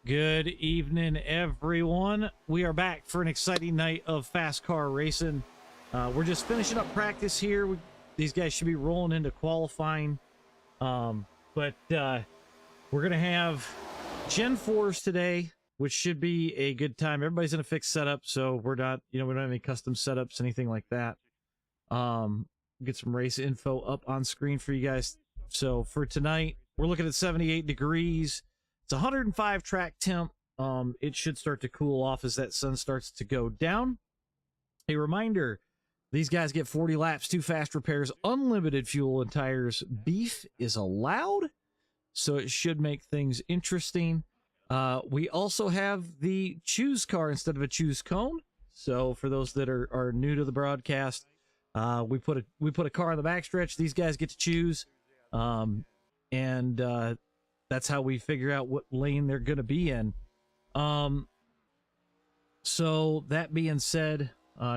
Good evening, everyone. We are back for an exciting night of FASCAR racing. We're just finishing up practice here. These guys should be rolling into qualifying. But we're going to have Gen 4s today, which should be a good time. Everybody's in a fixed setup, so we're not, we don't have any custom setups, anything like that. Get some race info up on screen for you guys. So for tonight, we're looking at 78 degrees. It's 105 track temp. It should start to cool off as that sun starts to go down. A reminder, these guys get 40 laps, 2 fast repairs, unlimited fuel and tires. Beef is allowed, so it should make things interesting. We also have the choose car instead of a choose cone. So for those that are new to the broadcast, we put a car on the backstretch. These guys get to choose, and that's how we figure out what lane they're going to be in. So that being said,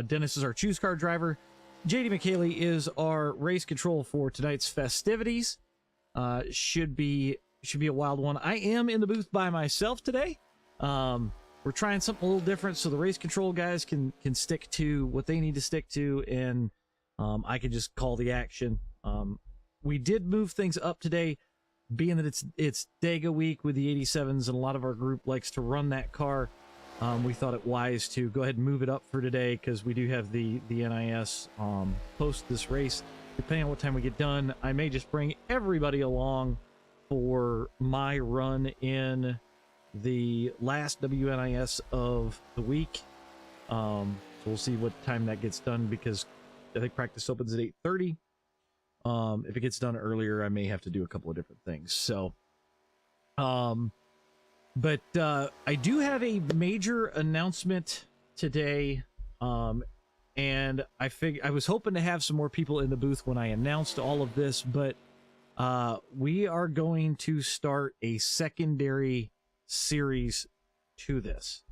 Dennis is our choose car driver. JD McKaylee is our race control for tonight's festivities. Should be a wild one. I am in the booth by myself today. We're trying something a little different so the race control guys can stick to what they need to stick to, and I can just call the action. We did move things up today, being that it's Dega week with the 87s, and a lot of our group likes to run that car. We thought it wise to go ahead and move it up for today because we do have the WNIS post this race. Depending on what time we get done, I may just bring everybody along for my run in the last WNIS of the week. So we'll see what time that gets done, because I think practice opens at 8:30. If it gets done earlier, I may have to do a couple of different things. So, but I do have a major announcement today. And I was hoping to have some more people in the booth when I announced all of this, but we are going to start a secondary series to this.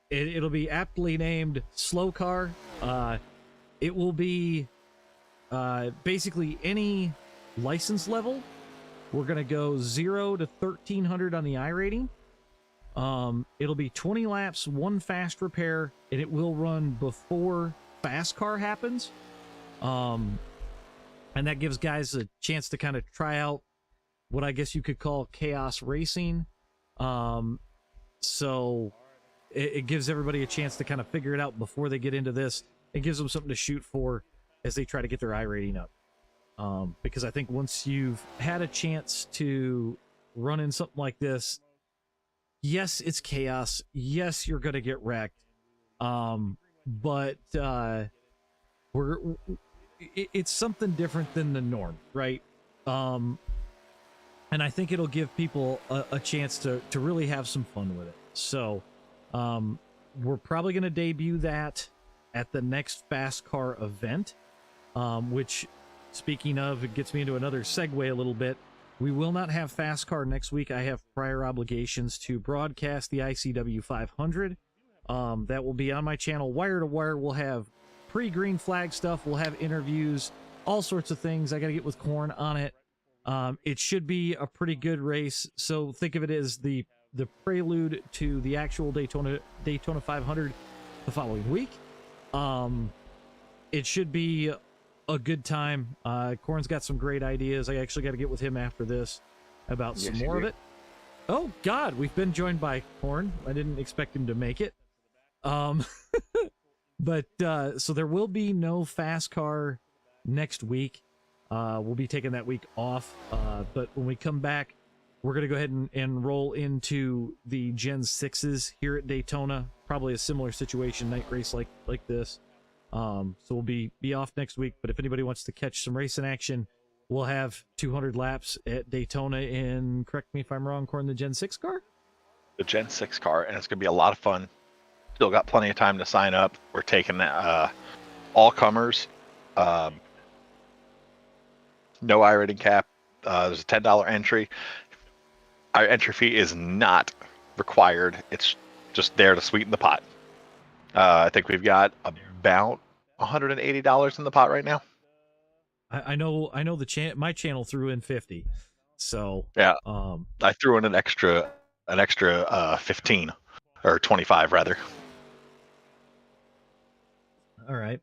It'll be aptly named Slow Car. It will be basically any license level. We're going to go 0 to 1300 on the iRating. It'll be 20 laps, 1 fast repair, and it will run before FASCAR happens. And that gives guys a chance to kind of try out what I guess you could call chaos racing. So it gives everybody a chance to kind of figure it out before they get into this. It gives them something to shoot for as they try to get their iRating up. Because I think once you've had a chance to run in something like this, yes, it's chaos. Yes, you're going to get wrecked. But it's something different than the norm, right? And I think it'll give people a chance to really have some fun with it. So we're probably going to debut that at the next FASCAR event, which, speaking of, it gets me into another segue a little bit. We will not have FASCAR next week. I have prior obligations to broadcast the ICW 500. That will be on my channel, wire to wire. We'll have pre-green flag stuff. We'll have interviews, all sorts of things. I got to get with Corn on it. It should be a pretty good race. So think of it as the prelude to the actual Daytona 500 the following week. It should be a good time. Corn's got some great ideas. I actually got to get with him after this about some more of it. Oh God, we've been joined by Corn. I didn't expect him to make it. But so there will be no FASCAR next week. We'll be taking that week off. But when we come back, we're going to go ahead and roll into the Gen 6s here at Daytona. Probably a similar situation, night race like this. So we'll be off next week. But if anybody wants to catch some racing action, we'll have 200 laps at Daytona in, correct me if I'm wrong, Corn, the Gen 6 car? The Gen 6 car, and it's going to be a lot of fun. Still got plenty of time to sign up. We're taking all comers. No iRating cap. There's a $10 entry. Our entry fee is not required. It's just there to sweeten the pot. I think we've got about $180 in the pot right now. I know my channel threw in 50. So Yeah, um, I threw in an extra 15 or 25 rather. all right.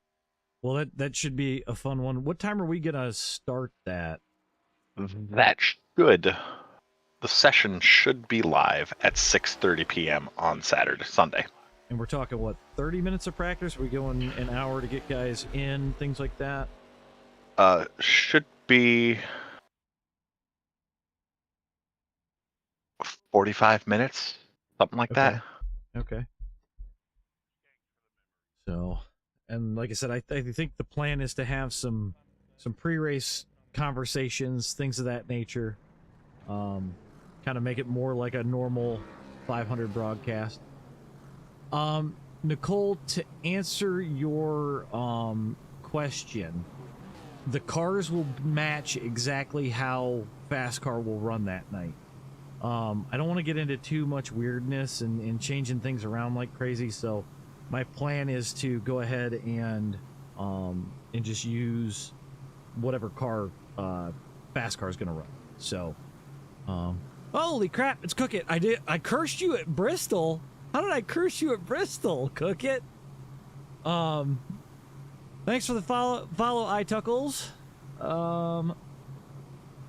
Well, that should be a fun one. What time are we gonna start that? That should the session should be live at 6:30 p.m. on Sunday. And we're talking what, 30 minutes of practice? Are we going an hour to get guys in, things like that? Should be 45 minutes, something like that. Okay. So, and like I said, I think the plan is to have some pre-race conversations, things of that nature. Kind of make it more like a normal 500 broadcast. Nicole, to answer your question, the cars will match exactly how FASCAR will run that night. I don't want to get into too much weirdness and changing things around like crazy, so my plan is to go ahead and just use whatever car FASCAR is going to run. So, holy crap, it's Cook It. I cursed you at Bristol. How did I curse you at Bristol, Cook It? Thanks for the follow, iTuckles. All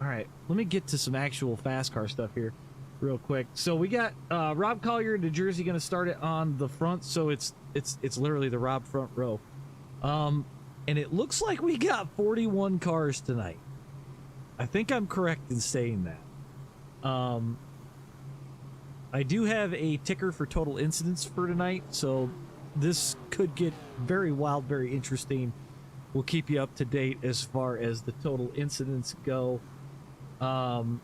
right, let me get to some actual FASCAR stuff here real quick. So we got Rob Collier in New Jersey going to start it on the front, so it's literally the Rob front row. And it looks like we got 41 cars tonight. I think I'm correct in saying that. I do have a ticker for total incidents for tonight, so this could get very wild, very interesting. We'll keep you up to date as far as the total incidents go. Who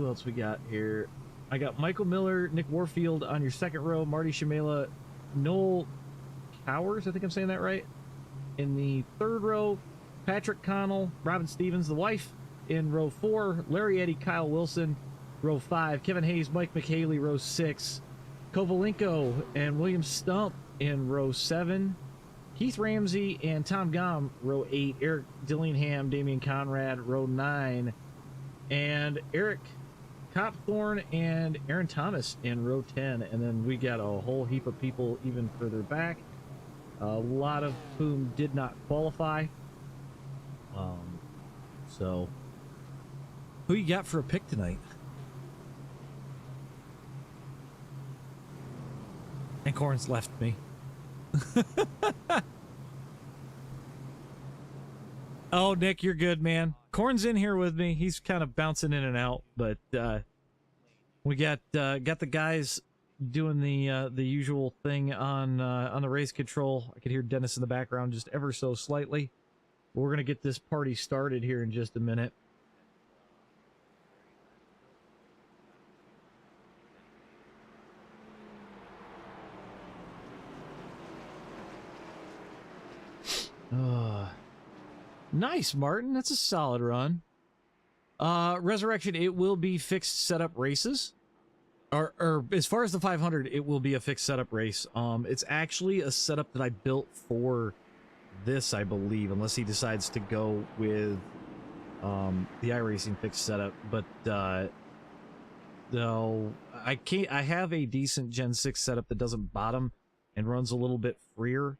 else we got here? I got Michael Miller, Nick Warfield on your second row, Marty Shamela, Noel Cowers, I think I'm saying that right. In the third row, Patrick Connell, Robin Stevens, the wife in row 4, Larry Eddy, Kyle Wilson, row 5, Kevin Hayes, Mike McHaley, row 6, Kovalenko and William Stump in row 7, Keith Ramsey and Tom Gom, row 8, Eric Dillingham, Damian Conrad, row 9, and Eric Copthorne and Aaron Thomas in row 10. And then we got a whole heap of people even further back, a lot of whom did not qualify. So who you got for a pick tonight? And Corn's left me. Oh, Nick, you're good, man. Corn's in here with me. He's kind of bouncing in and out, but we got the guys doing the usual thing on the race control. I could hear Dennis in the background just ever so slightly. We're gonna get this party started here in just a minute. Nice, Martin. That's a solid run. Resurrection, it will be fixed setup races. Or as far as the 500, it will be a fixed setup race. It's actually a setup that I built for this, I believe, unless he decides to go with the iRacing fixed setup. But no, I can't. I have a decent Gen 6 setup that doesn't bottom and runs a little bit freer,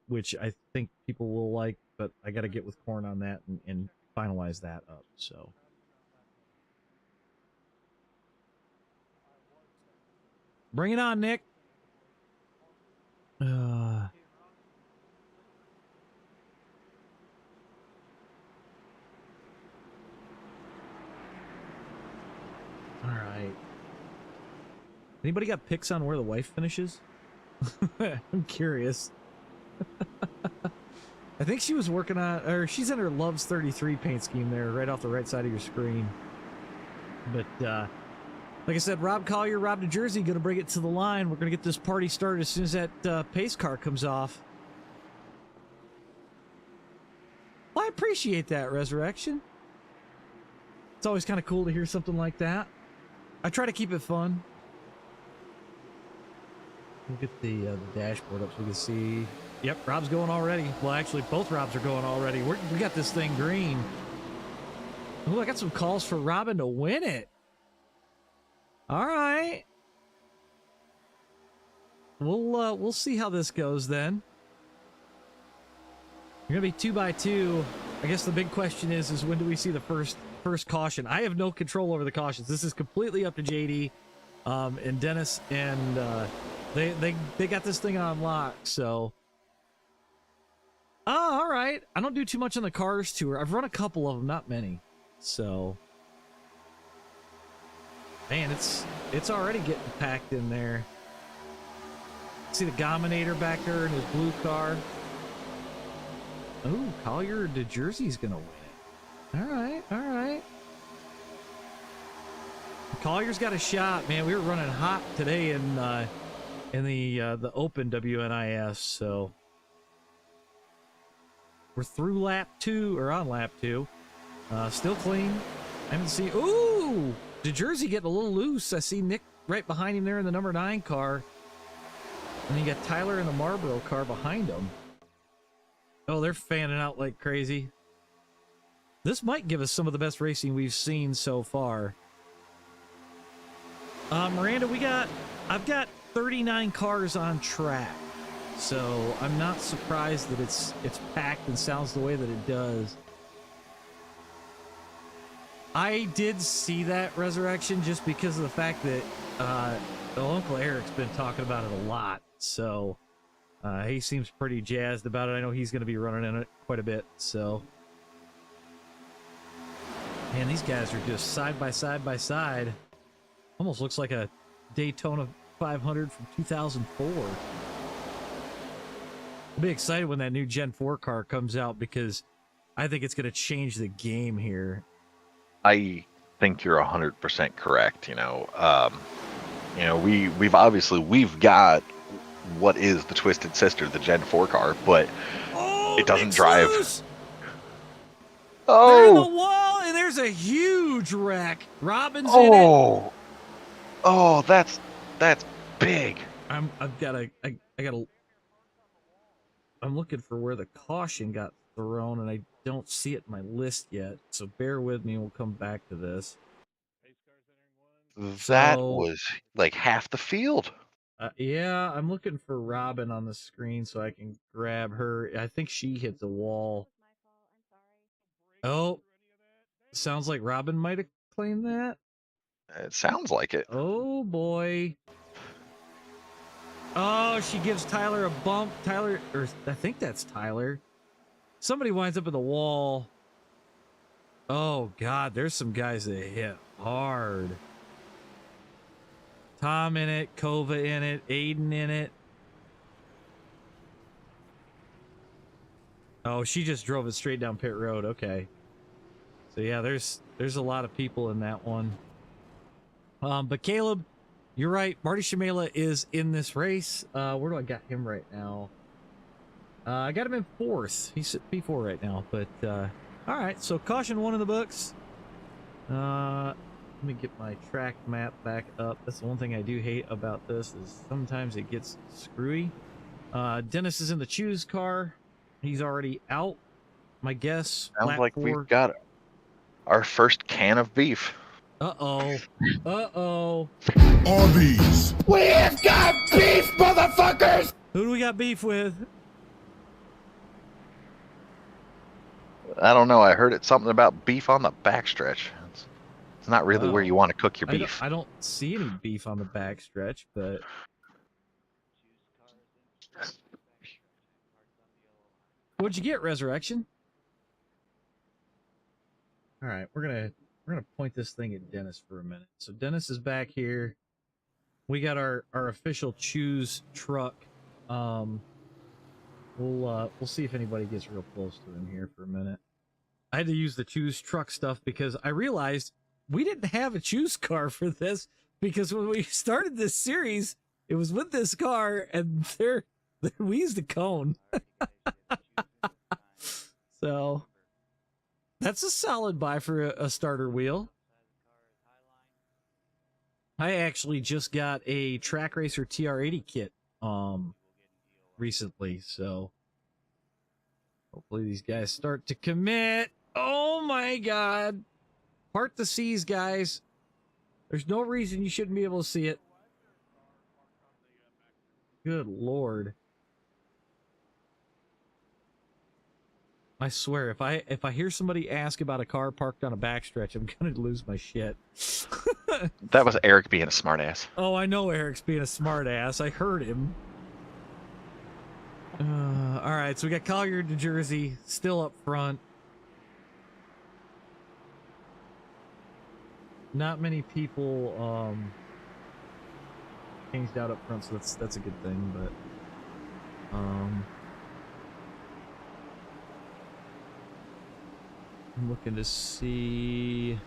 which I think people will like. But I got to get with Corn on that and finalize that up. So. Bring it on, Nick. All right. Anybody got picks on where the wife finishes? I'm curious. I think she was working on, or she's in her Loves 33 paint scheme there, right off the right side of your screen. But, like I said, Rob Collier, Rob New Jersey, going to bring it to the line. We're going to get this party started as soon as that pace car comes off. Well, I appreciate that, Resurrection. It's always kind of cool to hear something like that. I try to keep it fun. We'll get the dashboard up so we can see. Yep, Rob's going already. Well, actually, both Robs are going already. We got this thing green. Oh, I got some calls for Robin to win it. All right. We'll see how this goes then. You're gonna be 2x2. I guess the big question is when do we see the first caution? I have no control over the cautions. This is completely up to JD and Dennis, and they got this thing on lock. So, oh, all right. I don't do too much on the Cars tour. I've run a couple of them, not many. So, man, it's already getting packed in there. See the Gominator back there in his blue car. Oh, Collier de Jersey's gonna win it. All right, all right. Collier's got a shot, man. We were running hot today in the open WNIS, so we're through lap 2 or on lap 2. Still clean. I haven't seen. Ooh, de Jersey getting a little loose. I see Nick right behind him there in the number 9 car. And then you got Tyler in the Marlboro car behind him. Oh, they're fanning out like crazy. This might give us some of the best racing we've seen so far. Miranda, I've got 39 cars on track. So I'm not surprised that it's packed and sounds the way that it does. I did see that Resurrection just because of the fact that Uncle Eric's been talking about it a lot. So he seems pretty jazzed about it. I know he's going to be running in it quite a bit. So, man, these guys are just side by side by side. Almost looks like a Daytona 500 from 2004. I'll be excited when that new Gen 4 car comes out because I think it's going to change the game here. I think you're 100% correct. We've got what is the Twisted Sister, the Gen 4 car, but it doesn't drive. Loose. Oh, they're in the wall, and there's a huge wreck. Robin's in it. Oh, that's big. I'm looking for where the caution got thrown, and I don't see it in my list yet. So bear with me, and we'll come back to this. That was like half the field. Yeah, I'm looking for Robin on the screen so I can grab her. I think she hit the wall. Oh, sounds like Robin might have claimed that. It sounds like it. Oh, boy. Oh, she gives Tyler a bump. Tyler, or I think that's Tyler. Somebody winds up in the wall. Oh, God, there's some guys that hit hard. Tom in it, Kova in it, Aiden in it. Oh, she just drove it straight down pit road. Okay. So yeah, there's a lot of people in that one. But Caleb, you're right. Marty Shamela is in this race. Where do I got him right now? I got him in 4th. He's at P4 right now. But all right. So caution 1 in the books. Let me get my track map back up. That's the one thing I do hate about this is sometimes it gets screwy. Dennis is in the choose car. He's already out. My guess. Sounds like 4. we've got our first can of beef. Uh-oh. Uh-oh. Arby's. We've got beef, motherfuckers! Who do we got beef with? I don't know. I heard it's something about beef on the backstretch. It's not really where you want to cook your beef. I don't see any beef on the backstretch, but what'd you get, Resurrection? All right, we're gonna point this thing at Dennis for a minute. So Dennis is back here. We got our official choose truck. We'll see if anybody gets real close to him here for a minute. I had to use the choose truck stuff because I realized we didn't have a choose car for this, because when we started this series, it was with this car, and we used a cone. So that's a solid buy for a starter wheel. I actually just got a Track Racer TR80 kit recently, so hopefully these guys start to commit. Oh my God. Part the seas, guys. There's no reason you shouldn't be able to see it. Good Lord. I swear, if I hear somebody ask about a car parked on a backstretch, I'm gonna lose my shit. That was Eric being a smartass. Oh, I know Eric's being a smartass. I heard him. All right, so we got Collier, New Jersey, still up front. Not many people changed out up front, so that's a good thing. But I'm looking to see.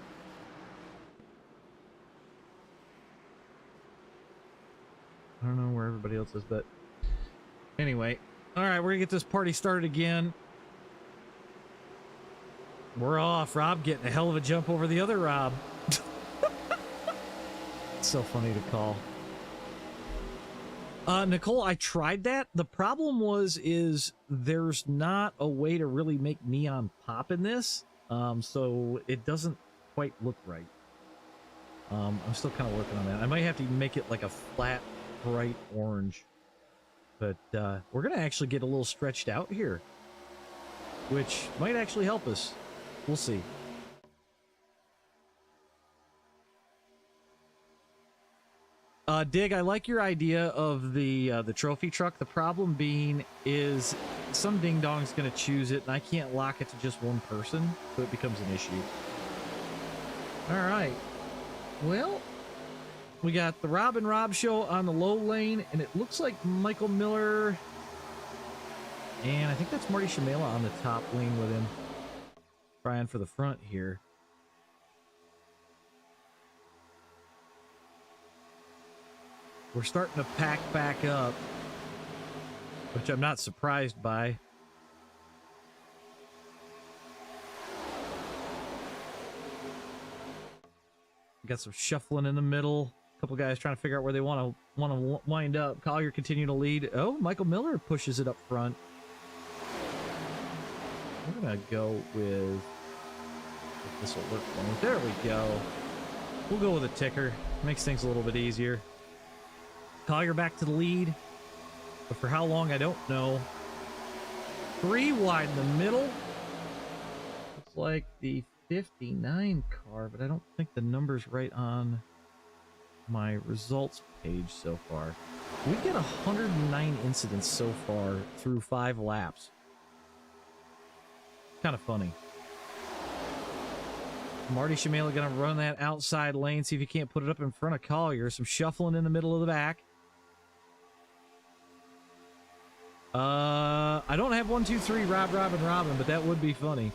I don't know where everybody else is, but anyway. All right, we're gonna get this party started again. We're off. Rob getting a hell of a jump over the other Rob. It's so funny to call. Nicole, I tried that. The problem is there's not a way to really make neon pop in this. So it doesn't quite look right. I'm still kind of working on that. I might have to make it like a flat, bright orange. But we're going to actually get a little stretched out here, which might actually help us. We'll see. Dig, I like your idea of the trophy truck. The problem being is some ding-dong's going to choose it, and I can't lock it to just one person, so it becomes an issue. All right. Well, we got the Rob and Rob show on the low lane, and it looks like Michael Miller, and I think that's Marty Shamela on the top lane with him, trying for the front here. We're starting to pack back up, which I'm not surprised by. Got some shuffling in the middle. A couple guys trying to figure out where they want to wind up. Collier continue to lead. Oh, Michael Miller pushes it up front. We're gonna go with. If this will work for me. There we go. We'll go with a ticker. Makes things a little bit easier. Collier back to the lead, but for how long, I don't know. 3 wide in the middle. Looks like the 59 car, but I don't think the number's right on my results page so far. We get 109 incidents so far through 5 laps. Kind of funny. Marty Shamela gonna run that outside lane, see if he can't put it up in front of Collier. Some shuffling in the middle of the back. I don't have 1, 2, 3 Rob, and Robin, but that would be funny.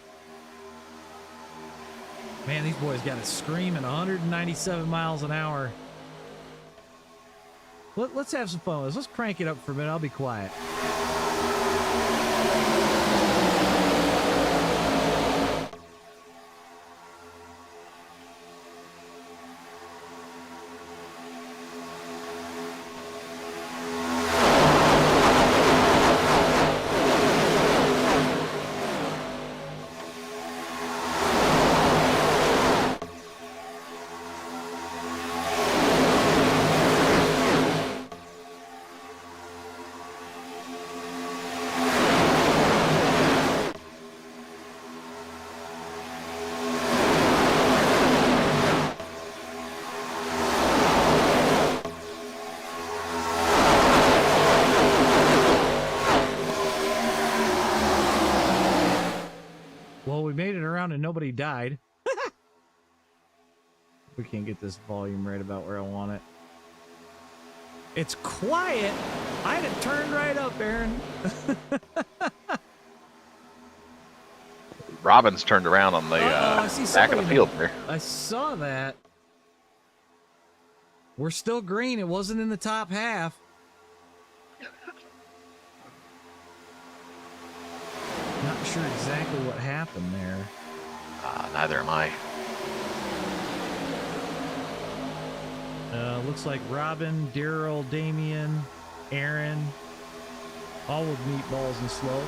Man, these boys got it screaming 197 miles an hour. Let's have some fun with this. Let's crank it up for a minute. I'll be quiet. And nobody died. We can't get this volume right about where I want it. It's quiet. I had it turned right up, Aaron. Robin's turned around on the back of the field there. I saw that. We're still green. It wasn't in the top half. Not sure exactly what happened there. Neither am I. Looks like Robin, Daryl, Damien, Aaron, all with meatballs and slow.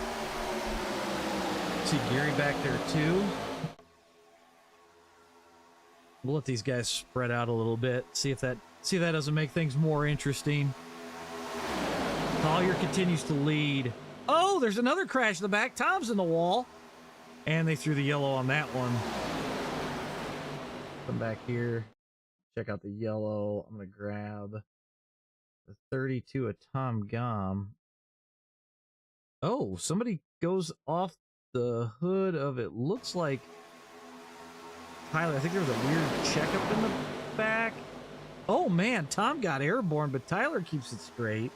See Gary back there too. We'll let these guys spread out a little bit. See if that doesn't make things more interesting. Collier continues to lead. Oh, there's another crash in the back. Tom's in the wall. And they threw the yellow on that one. Come back here. Check out the yellow. I'm going to grab the 32 of Tom Gom. Oh, somebody goes off the hood of it. Looks like Tyler. I think there was a weird checkup in the back. Oh, man. Tom got airborne, but Tyler keeps it straight.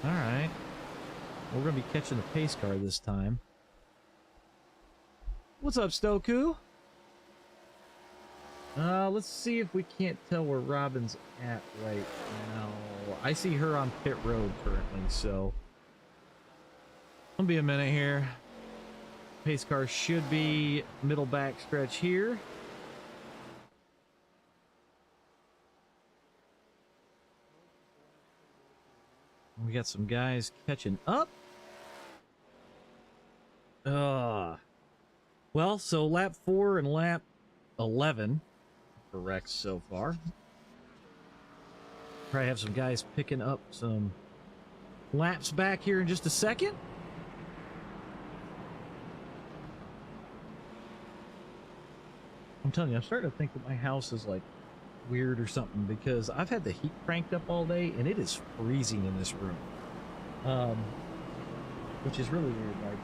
All right. We're going to be catching the pace car this time. What's up, Stoku? Let's see if we can't tell where Robin's at right now. I see her on pit road currently, so it'll be a minute here. Pace car should be middle back stretch here. We got some guys catching up. Well, so lap 4 and lap 11 for Rex so far. Probably have some guys picking up some laps back here in just a second. I'm telling you, I'm starting to think that my house is like weird or something because I've had the heat cranked up all day and it is freezing in this room. Which is really weird. Like,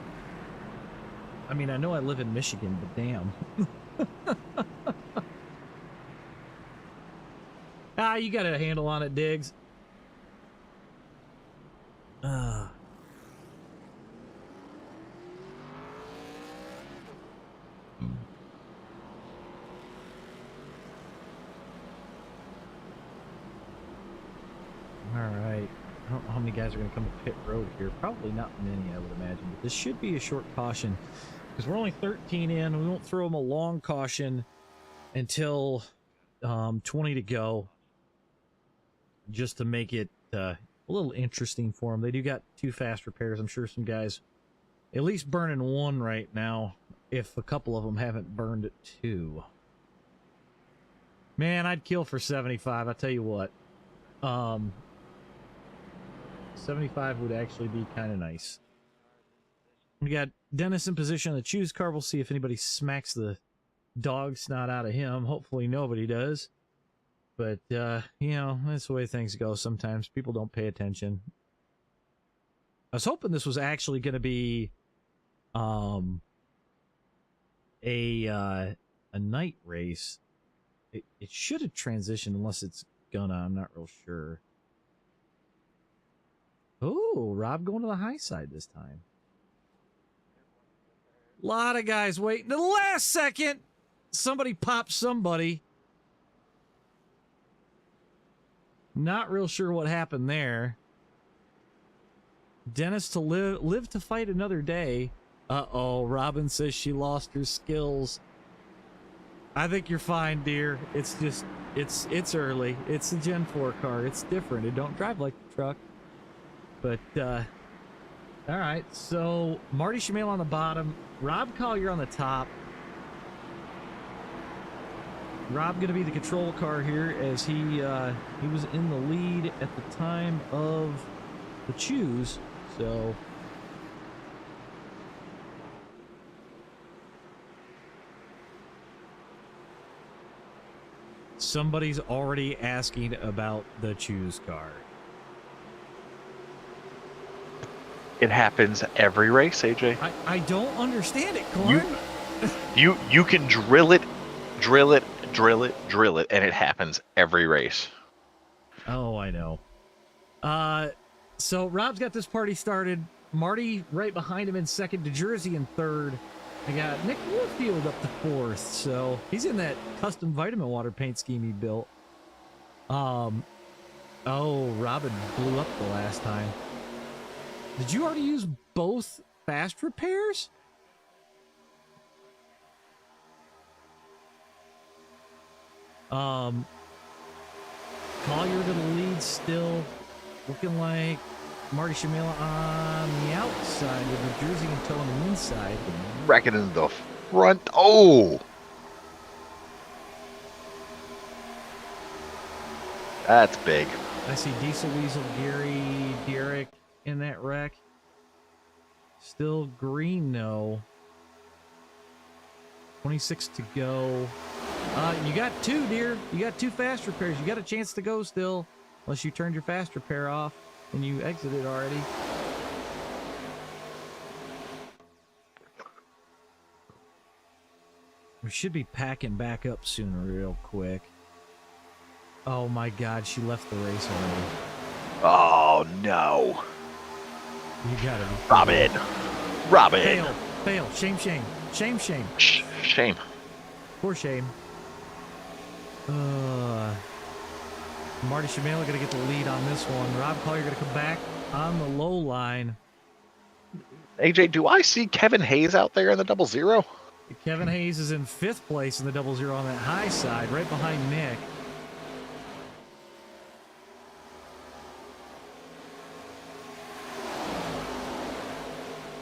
I mean, I know I live in Michigan, but damn. You got a handle on it, Diggs. All right. I don't know how many guys are going to come to pit road here. Probably not many, I would imagine. But this should be a short caution because we're only 13 in. We won't throw them a long caution until 20 to go, just to make it a little interesting for them. They do got 2 fast repairs. I'm sure some guys at least burning 1 right now, if a couple of them haven't burned 2. Man, I'd kill for 75. I tell you what. 75 would actually be kind of nice. We got Dennis in position on the choose car. We'll see if anybody smacks the dog snot out of him. Hopefully nobody does. But, you know, that's the way things go sometimes. People don't pay attention. I was hoping this was actually going to be a night race. It should have transitioned unless it's gonna. I'm not real sure. Oh, Rob going to the high side this time. A lot of guys waiting to the last second. Somebody popped somebody. Not real sure what happened there. Dennis to live to fight another day. Uh-oh, Robin says she lost her skills. I think you're fine, dear. It's just, it's early. It's a Gen 4 car. It's different. It don't drive like the truck. But, all right. So, Marty Shmail on the bottom. Rob Collier on the top. Rob going to be the control car here as he was in the lead at the time of the choose. So, somebody's already asking about the choose car. It happens every race, AJ. I don't understand it, Glenn. You can drill it, and it happens every race. Oh, I know. So Rob's got this party started. Marty right behind him in second. DeJersey in third. I got Nick Warfield up to fourth. So he's in that custom vitamin water paint scheme he built. Oh, Robin blew up the last time. Did you already use both fast repairs? Collier to the lead still. Looking like Marty Shamila on the outside with the Jersey and toe on the inside. Wrecking into the front. Oh! That's big. I see Diesel Weasel, Gary, Derek in that wreck. Still green, no. 26 to go. You got two, dear. You got two fast repairs. You got a chance to go still. Unless you turned your fast repair off and you exited already. We should be packing back up soon real quick. Oh my god, she left the race already. Oh, no. You got it. Robin. Robin. Fail. Fail. Shame, shame. Shame, shame. Shame. Poor shame. Marty Shamela going to get the lead on this one. Rob Collier going to come back on the low line. AJ, do I see Kevin Hayes out there in the 00? Kevin Hayes is in 5th place in the 00 on that high side, right behind Nick.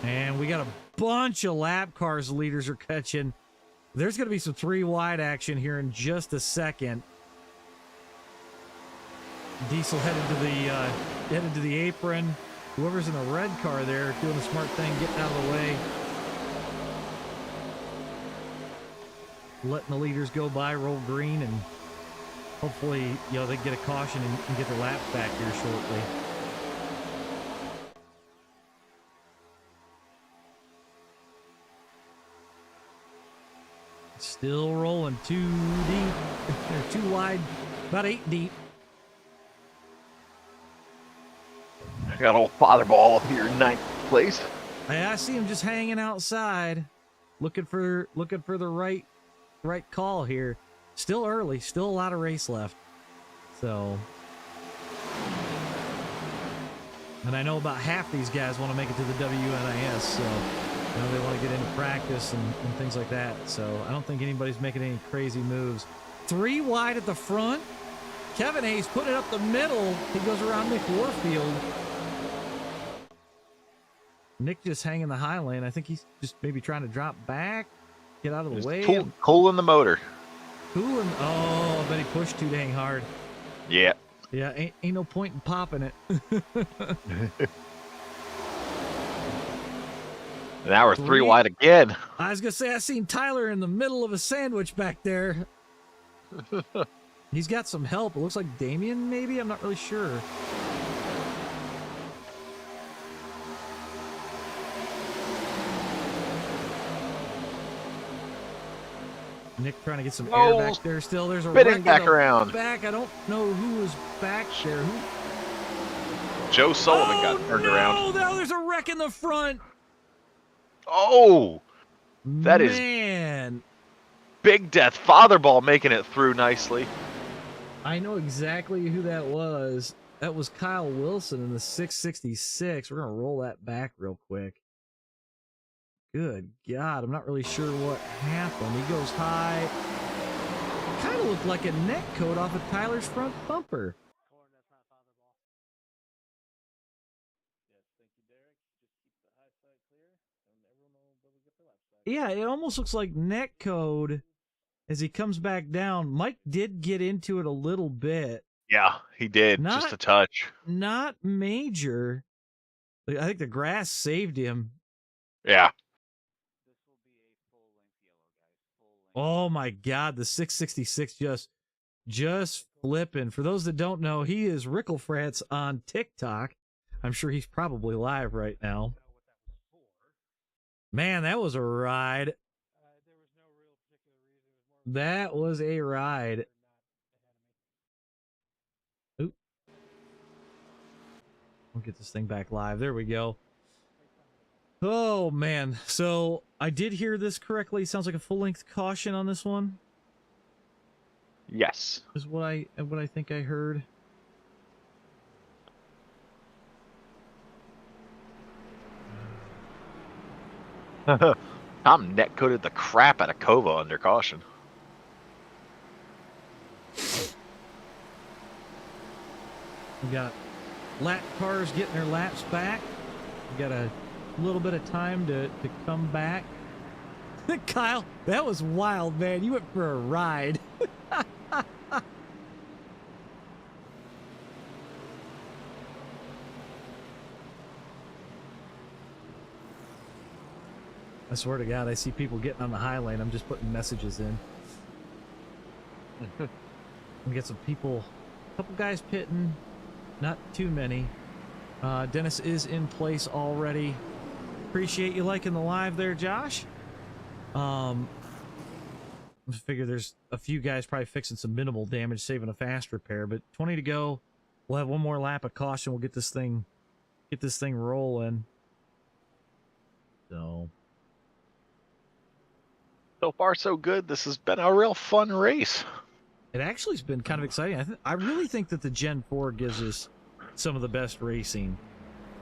And we got a bunch of lap cars leaders are catching. There's going to be some 3 wide action here in just a second. Diesel headed to the apron. Whoever's in the red car there doing the smart thing, getting out of the way. Letting the leaders go by, roll green, and hopefully, they get a caution and get their laps back here shortly. Still rolling 2 deep. They're 2 wide, about 8 deep. I got old Father Ball up here in 9th place. I see him just hanging outside, looking for the right call here. Still early, still a lot of race left. So, and I know about half these guys want to make it to the WNIS, so they want to get into practice and things like that. So I don't think anybody's making any crazy moves. 3 wide at the front. Kevin Hayes put it up the middle. He goes around Nick Warfield. Nick just hanging the high lane. I think he's just maybe trying to drop back, get out of the way. Cooling the motor. Cooling. Oh, I bet he pushed too dang hard. Yeah. Yeah, ain't no point in popping it. Now we're 3 wide again. I was going to say, I seen Tyler in the middle of a sandwich back there. He's got some help. It looks like Damien, maybe? I'm not really sure. Nick trying to get some air back there still. There's a spinning back around. Back. I don't know who was back there. Joe Sullivan got turned around. Oh, now there's a wreck in the front. Oh, that is big death. Father Ball making it through nicely. I know exactly who that was. That was Kyle Wilson in the 666. We're going to roll that back real quick. Good God, I'm not really sure what happened. He goes high. Kind of looked like a neck coat off of Tyler's front bumper. Yeah, it almost looks like neck code as he comes back down. Mike did get into it a little bit. Yeah, he did. Just a touch. Not major. I think the grass saved him. Yeah. Oh my God, the 666 just flipping. For those that don't know, he is Ricklefrats on TikTok. I'm sure he's probably live right now. Man, that was a ride. That was a ride. Oop. We'll get this thing back live. There we go. Oh, man. So, I did hear this correctly. Sounds like a full-length caution on this one. Yes. Is what I think I heard. Tom net-coated the crap out of Kova under caution. We got lap cars getting their laps back. We got a little bit of time to come back. Kyle, that was wild, man. You went for a ride. I swear to God, I see people getting on the high lane. I'm just putting messages in. We get some people, a couple guys pitting, not too many. Dennis is in place already. Appreciate you liking the live there, Josh. I figure there's a few guys probably fixing some minimal damage, saving a fast repair, but 20 to go. We'll have one more lap of caution. We'll get this thing rolling. So far, so good. This has been a real fun race. It actually has been kind of exciting. I really think that the Gen 4 gives us some of the best racing.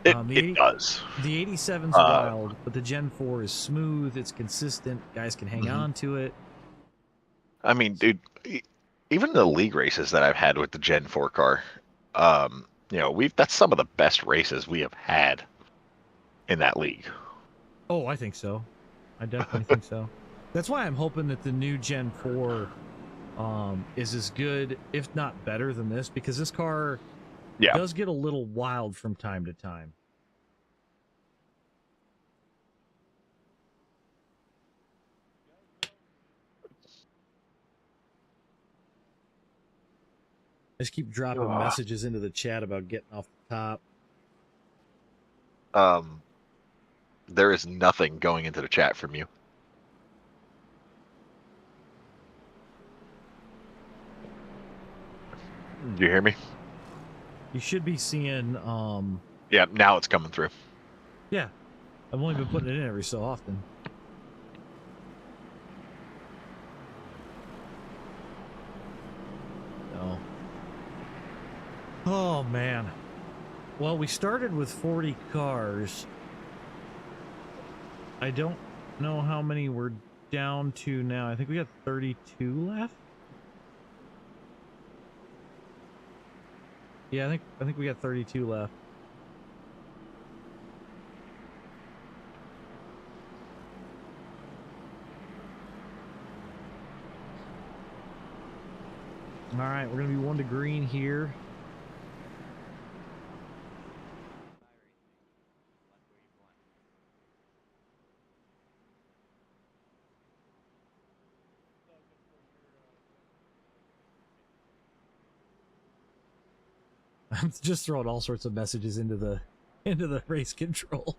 It does. The 87's wild, but the Gen 4 is smooth. It's consistent. Guys can hang on to it. I mean, dude, even the league races that I've had with the Gen 4 car, you know, that's some of the best races we have had in that league. Oh, I think so. I definitely think so. That's why I'm hoping that the new Gen 4 is as good, if not better than this, because this car does get a little wild from time to time. I just keep dropping messages into the chat about getting off the top. There is nothing going into the chat from you. Do you hear me? You should be seeing Yeah, now it's coming through. Yeah. I've only been putting it in every so often. No. Oh man. Well, we started with 40 cars. I don't know how many we're down to now. I think we got 32 left. Yeah, I think we got 32 left. All right, we're going to be 1 to green here. I'm just throwing all sorts of messages into the race control.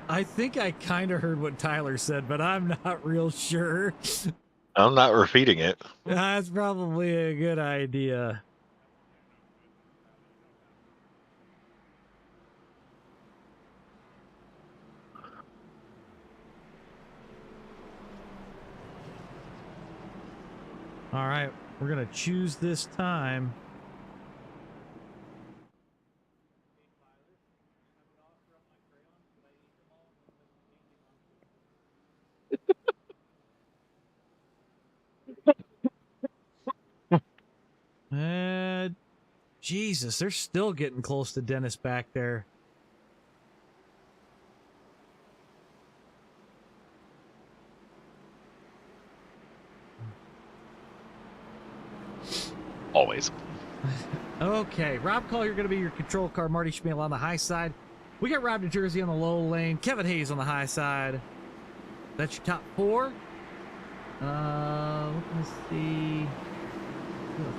I think I kind of heard what Tyler said, but I'm not real sure. I'm not repeating it. That's probably a good idea. All right, we're going to choose this time. Jesus, they're still getting close to Dennis back there. Always. Okay, Rob Collier going to be your control car. Marty Schmiel on the high side. We got Rob New Jersey on the low lane. Kevin Hayes on the high side. That's your top 4. Let me see.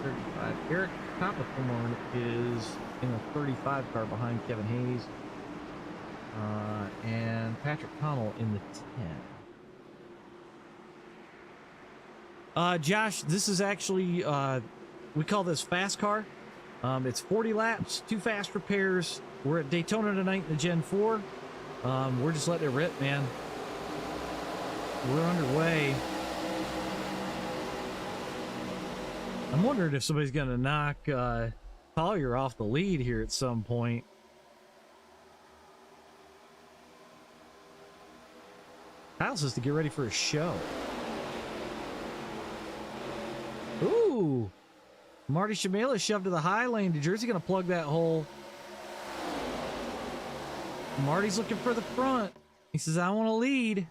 35. Eric Copperthorn is in a 35 car behind Kevin Hayes. And Patrick Connell in the 10. Josh, this is actually, we call this FASCAR. It's 40 laps, 2 fast repairs. We're at Daytona tonight in the Gen 4. We're just letting it rip, man. We're underway. I'm wondering if somebody's going to knock Collier off the lead here at some point. Kyle says to get ready for a show. Ooh. Marty Shamela shoved to the high lane. Did Jersey going to plug that hole? Marty's looking for the front. He says, I want to lead.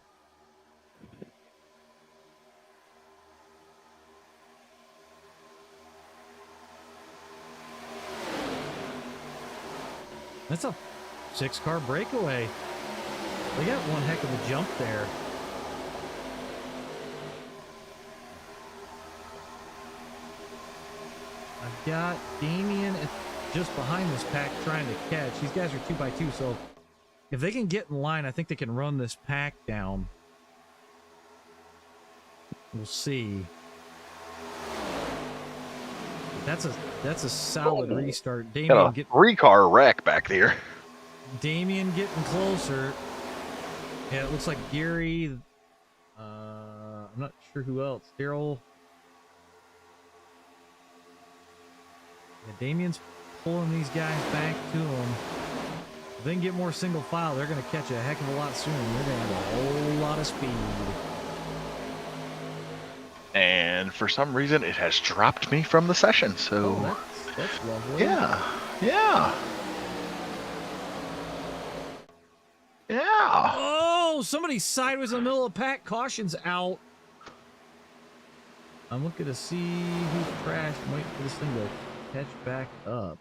That's a 6-car breakaway. They got one heck of a jump there. I've got Damien just behind this pack trying to catch. These guys are 2x2, so if they can get in line, I think they can run this pack down. We'll see. That's a solid restart. Damien Got a 3-car wreck back there. Damien getting closer. Yeah, it looks like Gary. I'm not sure who else. Daryl. Yeah, Damien's pulling these guys back to him. If they can get more single file, they're going to catch a heck of a lot sooner. They're going to have a whole lot of speed. And for some reason, it has dropped me from the session. So that's lovely. Yeah. Oh, somebody sideways in the middle of the pack. Caution's out. I'm looking to see who crashed. I'm waiting for this thing to catch back up.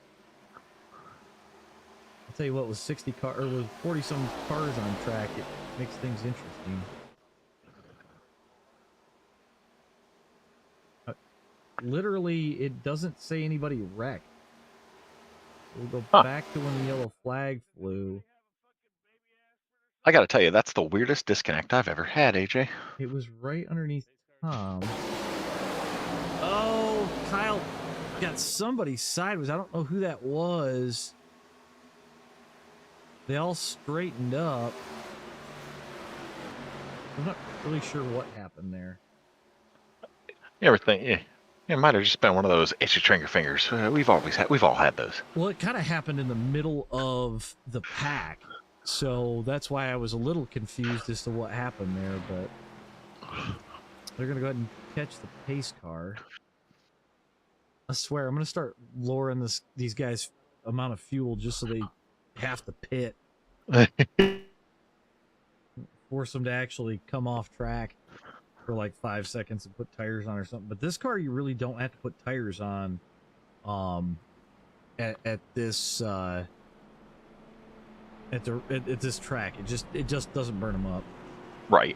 I'll tell you what, with 60 car or with 40 some cars on track, it makes things interesting. Literally, it doesn't say anybody wrecked. We'll go back to when the yellow flag flew. I got to tell you, that's the weirdest disconnect I've ever had, AJ. It was right underneath Tom. Oh, Kyle got somebody sideways. I don't know who that was. They all straightened up. I'm not really sure what happened there. You ever think, yeah, it might have just been one of those itchy trigger fingers. We've all had those. Well, it kind of happened in the middle of the pack, so that's why I was a little confused as to what happened there. But they're gonna go ahead and catch the pace car. I swear, I'm gonna start lowering these guys' amount of fuel just so they have to pit. Force them to actually come off track for like 5 seconds and put tires on or something. But this car, you really don't have to put tires on at this track. It just doesn't burn them up. Right.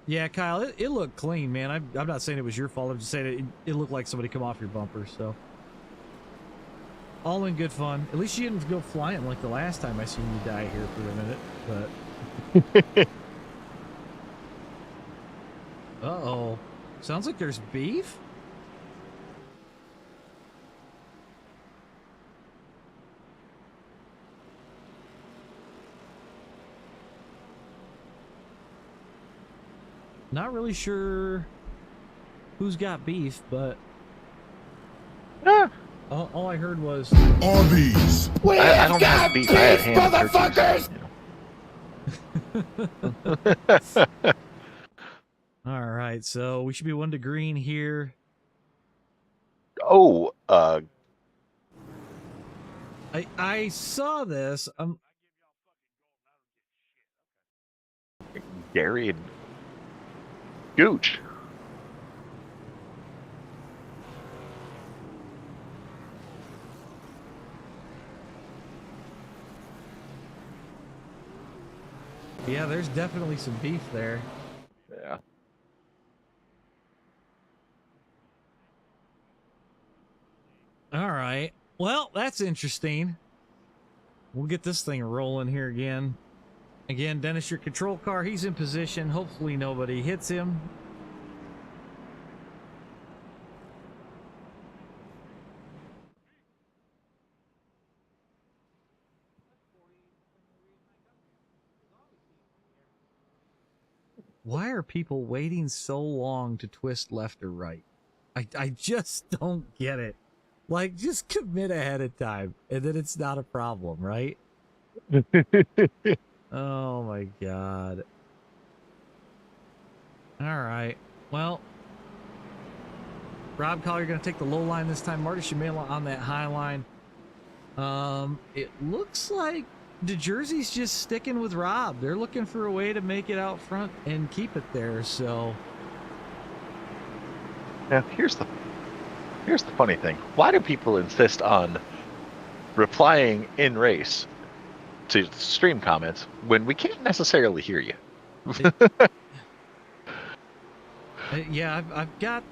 Yeah, Kyle, it looked clean, man. I'm not saying it was your fault. I'm just saying it looked like somebody come off your bumper. So all in good fun. At least you didn't go flying like the last time I seen you die here for a minute. But uh-oh. Sounds like there's beef? Not really sure who's got beef, but all I heard was All these. I don't have beef. I had ham and motherfuckers! all right, so we should be 1 to green here. Oh, I saw this. Gary and Gooch. Yeah, there's definitely some beef there. Yeah. All right. Well, that's interesting. We'll get this thing rolling here again. Again, Dennis, your control car, he's in position. Hopefully nobody hits him. Why are people waiting so long to twist left or right? I just don't get it. Like, just commit ahead of time, and then it's not a problem, right? Oh my god. All right. Well, Rob Collier going to take the low line this time. Marty Shamela on that high line. It looks like DeJersey's just sticking with Rob. They're looking for a way to make it out front and keep it there. So Now, here's the funny thing. Why do people insist on replying in race to stream comments when we can't necessarily hear you? Yeah, I've got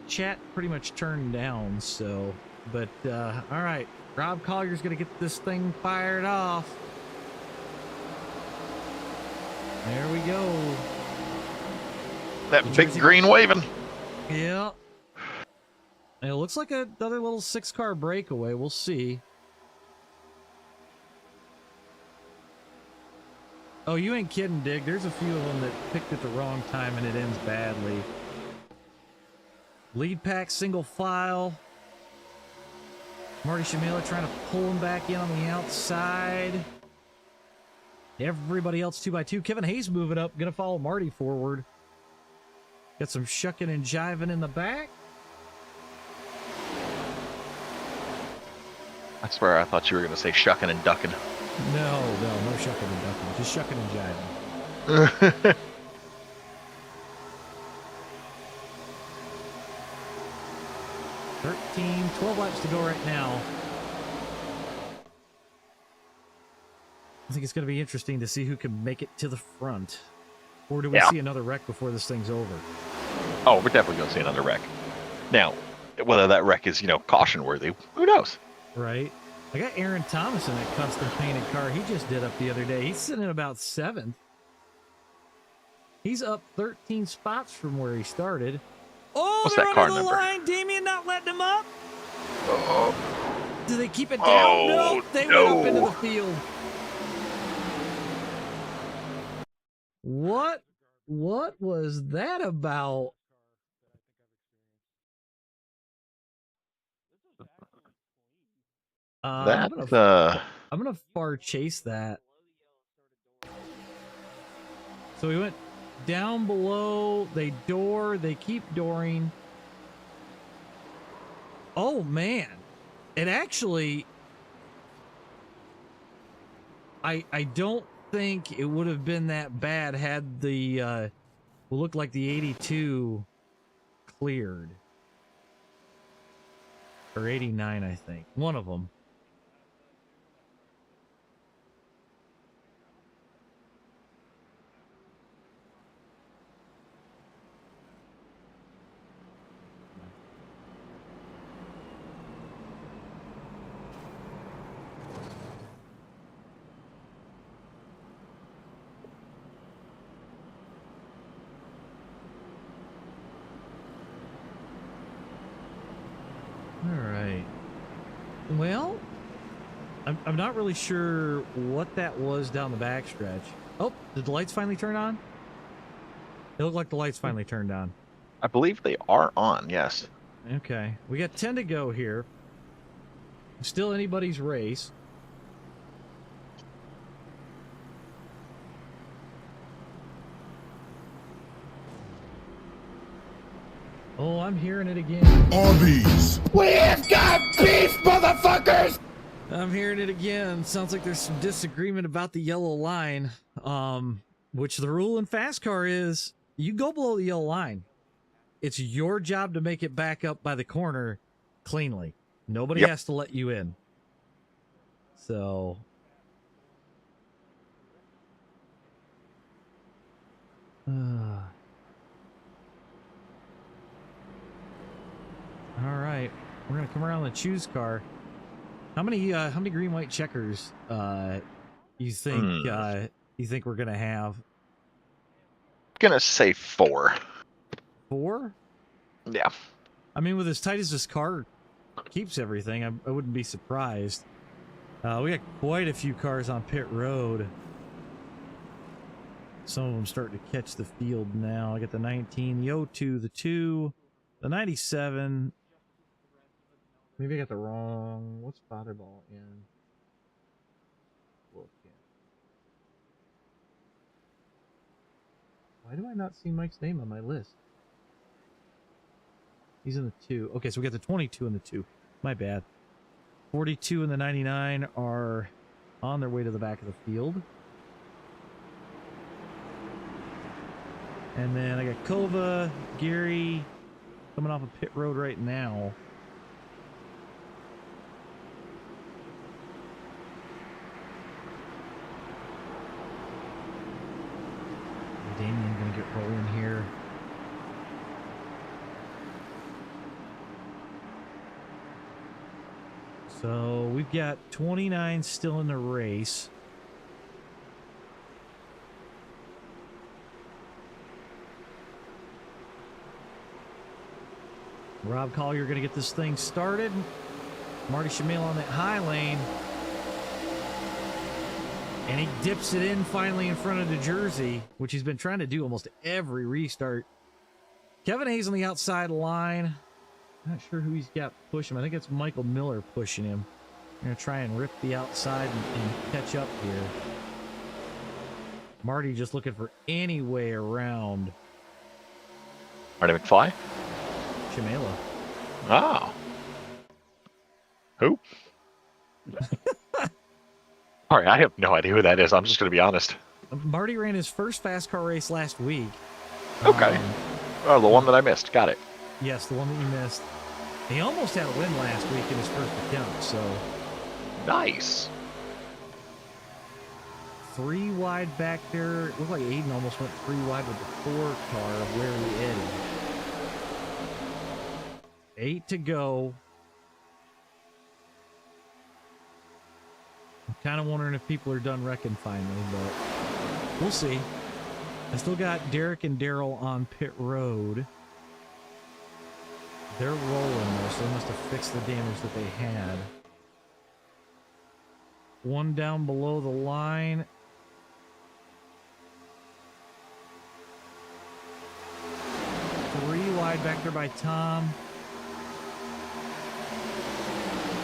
chat pretty much turned down. So, but all right, Rob Collier's gonna get this thing fired off. There we go. That big green waving. Yeah. And it looks like another little 6-car breakaway. We'll see. Oh, you ain't kidding, Dig. There's a few of them that picked it the wrong time and it ends badly. Lead pack, single file. Marty Shamila trying to pull him back in on the outside. Everybody else 2x2. Kevin Hayes moving up. Gonna follow Marty forward. Got some shucking and jiving in the back. I swear I thought you were going to say shucking and ducking. No shucking and ducking. Just shucking and jiving. 12 laps to go right now. I think it's going to be interesting to see who can make it to the front. Or do we see another wreck before this thing's over? Oh, we're definitely going to see another wreck. Now, whether that wreck is, caution worthy, who knows? Right. I got Aaron Thomas in that custom painted car he just did up the other day. He's sitting at about 7th. He's up 13 spots from where he started. Oh, what's they're that car under the number? line. Damien not letting him up. Oh. Do they keep it down? No, they went up into the field. What was that about? I'm gonna far chase that. So we went down below. They keep dooring. Oh man, it actually. I don't think it would have been that bad had the looked like the 82 cleared. Or 89, I think. One of them. Well, I'm not really sure what that was down the backstretch. Oh, did the lights finally turn on? It looked like the lights finally turned on. I believe they are on, yes. Okay. We got 10 to go here. Still anybody's race. Oh, I'm hearing it again. Arby's. We have got beef, motherfuckers! I'm hearing it again. Sounds like there's some disagreement about the yellow line. Which the rule in FASCAR is you go below the yellow line. It's your job to make it back up by the corner cleanly. Nobody has to let you in. So all right, we're gonna come around the choose car. How many green white checkers you think we're gonna have? Gonna say 4. 4? Yeah. I mean, with as tight as this car keeps everything, I wouldn't be surprised. We got quite a few cars on pit road. Some of them starting to catch the field now. I got the 19, the 02, the 2, the 97. Maybe I got the wrong. What's Botterball in? Why do I not see Mike's name on my list? He's in the 2. Okay, so we got the 22 and the 2. My bad. 42 and the 99 are on their way to the back of the field. And then I got Kova, Gary coming off of pit road right now. Damien gonna get rolling here. So we've got 29 still in the race. Rob Collier going to get this thing started. Marty Shamil on that high lane. And he dips it in finally in front of the Jersey, which he's been trying to do almost every restart. Kevin Hayes on the outside line. Not sure who he's got pushing him. I think it's Michael Miller pushing him. Going to try and rip the outside and catch up here. Marty just looking for any way around. Marty McFly? Shamela. Oh. Who? All right, I have no idea who that is. I'm just going to be honest. Marty ran his first FASCAR race last week. Okay. Oh, the one that I missed. Got it. Yes, the one that you missed. He almost had a win last week in his first attempt, so... Nice. 3 wide back there. It looked like Aiden almost went 3 wide with the 4 car of where he ended. 8 to go. I'm kind of wondering if people are done wrecking finally, but we'll see. I still got Derek and Daryl on pit road. They're rolling though, so they must have fixed the damage that they had. 1 down below the line. Three wide back there by Tom.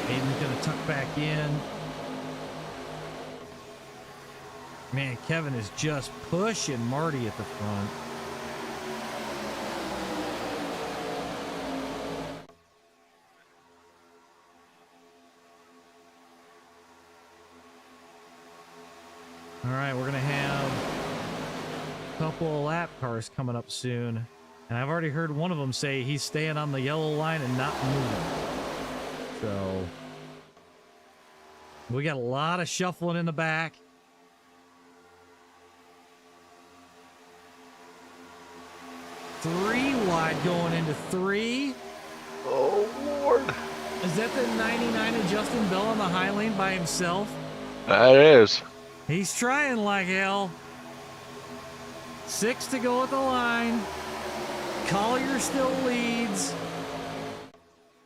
Aiden's gonna tuck back in. Man, Kevin is just pushing Marty at the front. All right, we're going to have a couple of lap cars coming up soon. And I've already heard one of them say he's staying on the yellow line and not moving. So we got a lot of shuffling in the back. Three wide going into 3. Oh, Lord. Is that the 99 of Justin Bell on the high lane by himself? That is. He's trying like hell. 6 to go at the line. Collier still leads.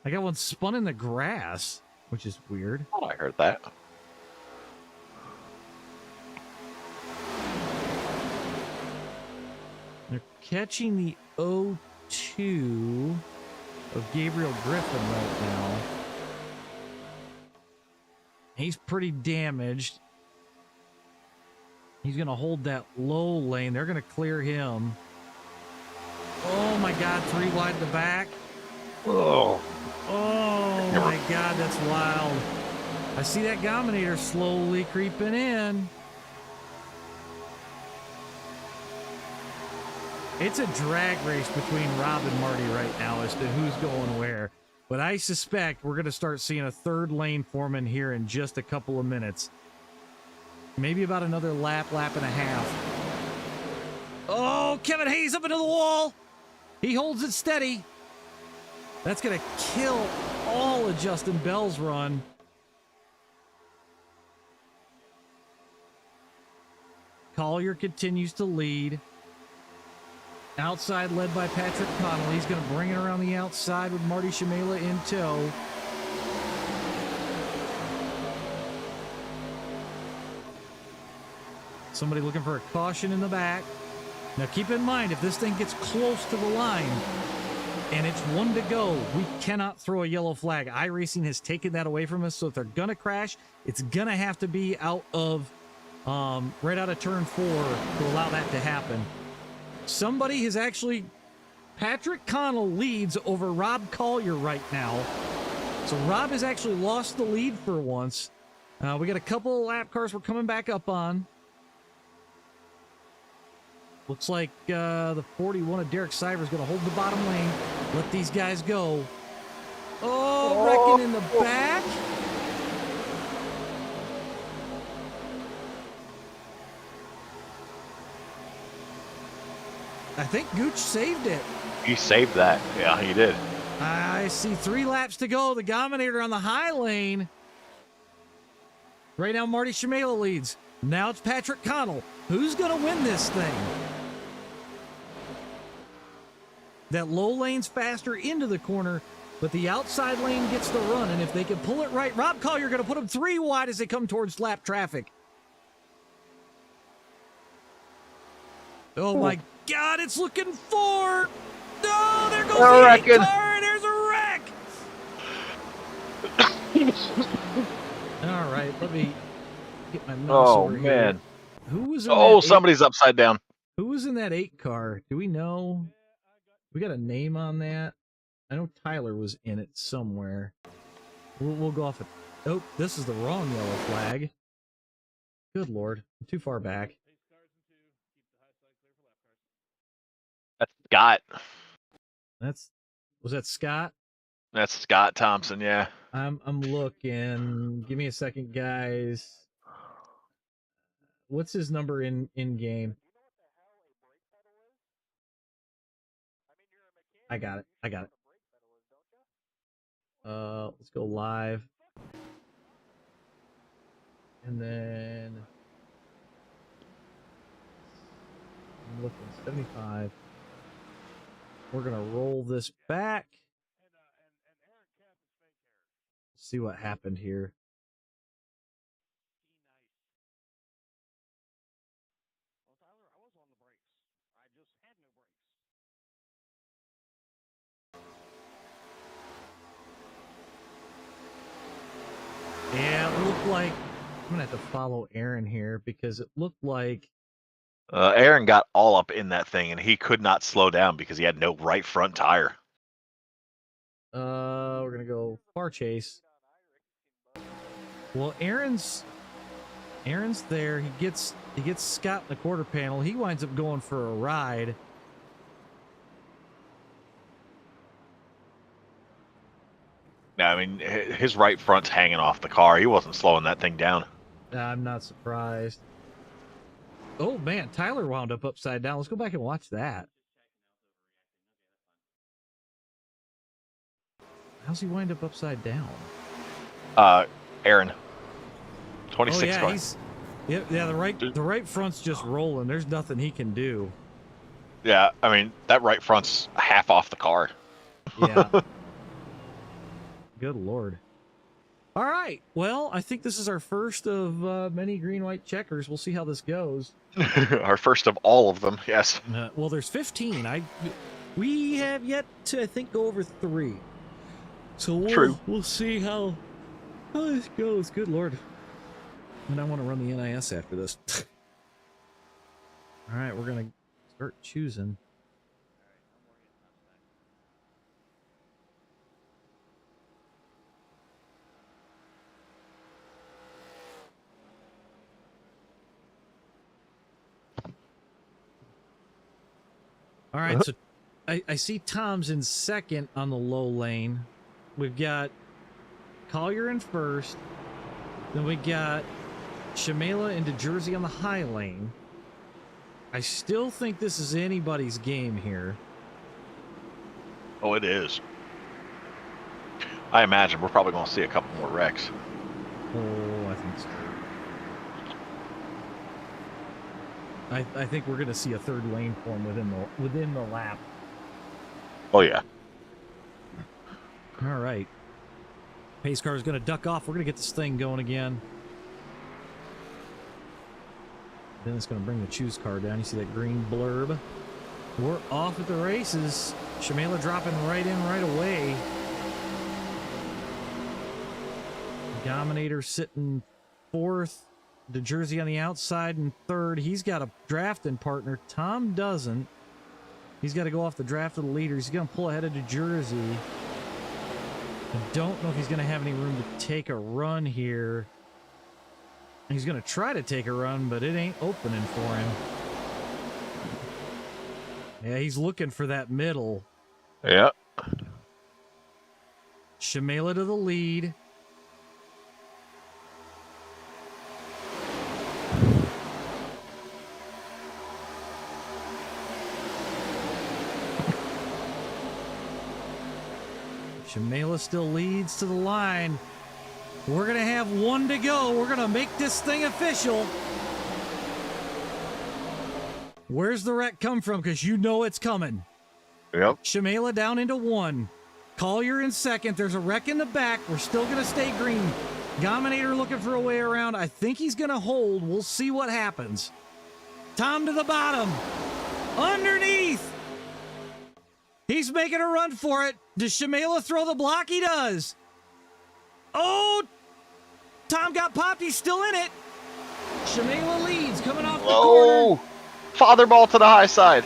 I got one spun in the grass, which is weird. Oh, I heard that. They're catching the 0-2 of Gabriel Griffin right now. He's pretty damaged. He's going to hold that low lane. They're going to clear him. Oh, my God. 3 wide in the back. Oh. Oh, my God. That's wild. I see that Gominator slowly creeping in. It's a drag race between Rob and Marty right now as to who's going where. But I suspect we're going to start seeing a 3rd lane foreman here in just a couple of minutes. Maybe about another lap and a half. Oh, Kevin Hayes up into the wall. He holds it steady. That's going to kill all of Justin Bell's run. Collier continues to lead. Outside led by Patrick Connolly. He's going to bring it around the outside with Marty Shamela in tow. Somebody looking for a caution in the back. Now keep in mind, if this thing gets close to the line and it's 1 to go, we cannot throw a yellow flag. iRacing has taken that away from us, so if they're going to crash, it's going to have to be out of, right out of turn 4 to allow that to happen. somebody has actually... Patrick Connell leads over Rob Collier right now. So Rob has actually lost the lead for once. We got a couple of lap cars we're coming back up on. Looks like the 41 of Derek Siver is going to hold the bottom lane. Let these guys go. Oh, wrecking in the back. I think Gooch saved it. He saved that. Yeah, he did. I see 3 laps to go. The Dominator on the high lane. Right now, Marty Shimela leads. Now it's Patrick Connell. Who's going to win this thing? That low lane's faster into the corner, but the outside lane gets the run. And if they can pull it right, Rob Collier going to put them 3 wide as they come towards lap traffic. Oh, my God, it's looking for... No, there goes the 8 car, and there's a wreck! All right, let me get my mouse over here. Man. Who was in Oh, that somebody's upside down. Who was in that 8 car? Do we know? We got a name on that? I know Tyler was in it somewhere. We'll go off it. Oh, this is the wrong yellow flag. Good Lord. I'm too far back. That's Scott. Was that Scott? That's Scott Thompson, yeah. I'm looking. Give me a second, guys. What's his number in game? I got it. Let's go live. And then I'm looking 75. We're gonna roll this back. See what happened here. Yeah, it looked like I'm gonna have to follow Aaron here because it looked like Aaron got all up in that thing, and he could not slow down because he had no right front tire. we're gonna go far chase. Well, Aaron's there. He gets Scott in the quarter panel. He winds up going for a ride. No, I mean, his right front's hanging off the car. He wasn't slowing that thing down. I'm not surprised. Oh, man, Tyler wound up upside down. Let's go back and watch that. How's he wind up upside down? Aaron. 26 oh, yeah, car. Yeah, the right front's just rolling. There's nothing he can do. Yeah, I mean, that right front's half off the car. Yeah. Good Lord. All right. Well, I think this is our first of many green-white checkers. We'll see how this goes. Our first of all of them, yes. Well, there's 15. We have yet to, I think, go over 3. So we'll see how this goes. Good Lord. And I want to run the NIS after this. All right, we're going to start choosing. All right, so I see Tom's in second on the low lane. We've got Collier in first. Then we got Shimela into Jersey on the high lane. I still think this is anybody's game here. Oh, it is. I imagine we're probably going to see a couple more wrecks. Oh, I think so. I think we're going to see a third lane form within the lap. Oh, yeah. All right. Pace car is going to duck off. We're going to get this thing going again. Then it's going to bring the choose car down. You see that green blurb? We're off at the races. Shimela dropping right in right away. Dominator sitting fourth. The Jersey on the outside in third. He's got a drafting partner. Tom doesn't. He's got to go off the draft of the leaders. He's going to pull ahead of New Jersey. I don't know if he's going to have any room to take a run here. He's going to try to take a run, but it ain't opening for him. Yeah, he's looking for that middle. Yeah. Shamela to the lead. Shamela still leads to the line. We're going to have one to go. We're going to make this thing official. Where's the wreck come from? Because you know it's coming. Yep. Shamela down into one. Collier in second. There's a wreck in the back. We're still going to stay green. Dominator looking for a way around. I think he's going to hold. We'll see what happens. Tom to the bottom. Underneath. He's making a run for it. Does Shamela throw the block? He does. Oh, Tom got popped. He's still in it. Shamela leads coming off the corner. Father ball to the high side.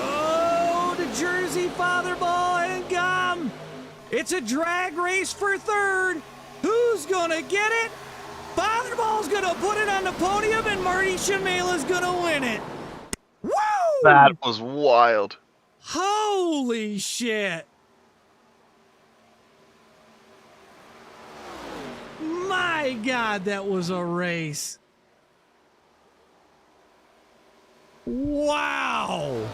Oh, the Jersey father ball and gum. It's a drag race for third. Who's going to get it? Father ball's going to put it on the podium and Marty Shamela's going to win it. Woo! That was wild. Holy shit. My God, that was a race. Wow.